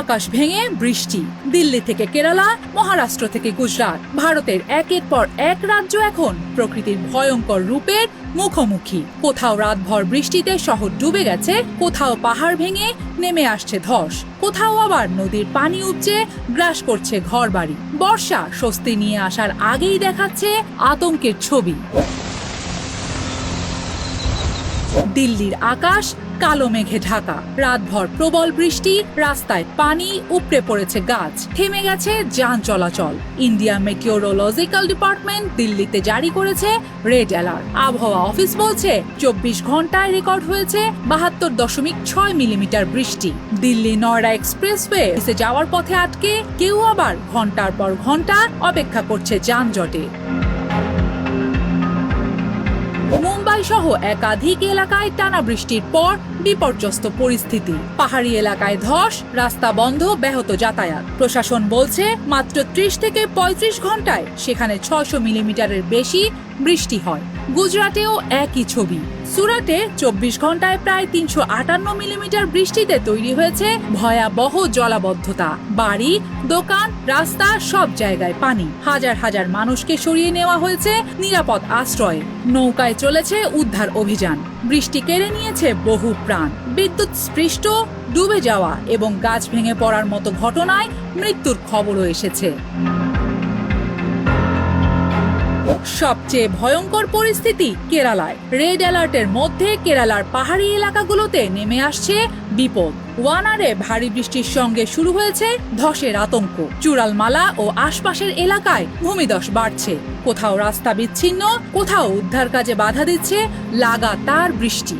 আকাশ ভেঙে বৃষ্টি। দিল্লি থেকে কেরালা, মহারাষ্ট্র থেকে গুজরাট, ভারতের একের পর এক রাজ্য এখন প্রকৃতির ভয়ঙ্কর রূপের মুখোমুখি। কোথাও রাতভর বৃষ্টিতে শহর ডুবে গেছে, কোথাও পাহাড় ভেঙে নেমে আসছে ধস, কোথাও আবার নদীর পানি উপচে গ্রাস করছে ঘরবাড়ি। বর্ষা স্বস্তি নিয়ে আসার আগেই দেখাচ্ছে আতঙ্কের ছবি। দিল্লির আকাশ কালো মেঘে ঢাকা, রাতভর প্রবল বৃষ্টি, রাস্তায় পানি, উপড়ে পড়েছে গাছ, থেমে গেছে যান চলাচল। ইন্ডিয়া মেটিওরোলজিক্যাল ডিপার্টমেন্ট দিল্লিতে জারি করেছে রেড অ্যালার্ট। আবহাওয়া অফিস বলছে 24 ঘন্টায় রেকর্ড হয়েছে 72.6 মিলিমিটার বৃষ্টি। দিল্লি নয়ডা এক্সপ্রেসওয়ে যাওয়ার পথে আটকে, কেউ আবার ঘন্টার পর ঘন্টা অপেক্ষা করছে যানজটে। মুম্বাই সহ একাধিক এলাকায় টানা বৃষ্টির পর বিপর্যস্ত পরিস্থিতি। পাহাড়ি এলাকায় ধস, রাস্তা বন্ধ, ব্যাহত যাতায়াত। প্রশাসন বলছে মাত্র 30 থেকে 35 ঘন্টায় সেখানে 600 মিলিমিটারের বেশি বৃষ্টি হয়। গুজরাটেও একই ছবি। সুরাটে 24 ঘন্টায় প্রায় 358 মিলিমিটার বৃষ্টিতে তৈরি হয়েছে ভয়াবহ জলাবদ্ধতা। বাড়ি, দোকান, রাস্তা সব জায়গায় পানি। হাজার হাজার মানুষকে সরিয়ে নেওয়া হয়েছে নিরাপদ আশ্রয়ে। নৌকায় চলেছে উদ্ধার অভিযান। বৃষ্টি কেড়ে নিয়েছে বহু প্রাণ। বিদ্যুৎ স্পৃষ্ট, ডুবে যাওয়া এবং গাছ ভেঙে পড়ার মতো ঘটনায় মৃত্যুর খবরও এসেছে। সবচেয়ে ভয়ঙ্কর পরিস্থিতি কেরালায়। রেড অ্যালার্টের মধ্যে কেরালার পাহাড়ি এলাকাগুলোতে নেমে আসছে বিপদ। ওয়ানারে ভারী বৃষ্টির সঙ্গে শুরু হয়েছে ধসের আতঙ্ক। চূড়ালমালা ও আশপাশের এলাকায় ভূমিধস বাড়ছে। কোথাও রাস্তা বিচ্ছিন্ন, কোথাও উদ্ধার কাজে বাধা দিচ্ছে লাগাতার বৃষ্টি।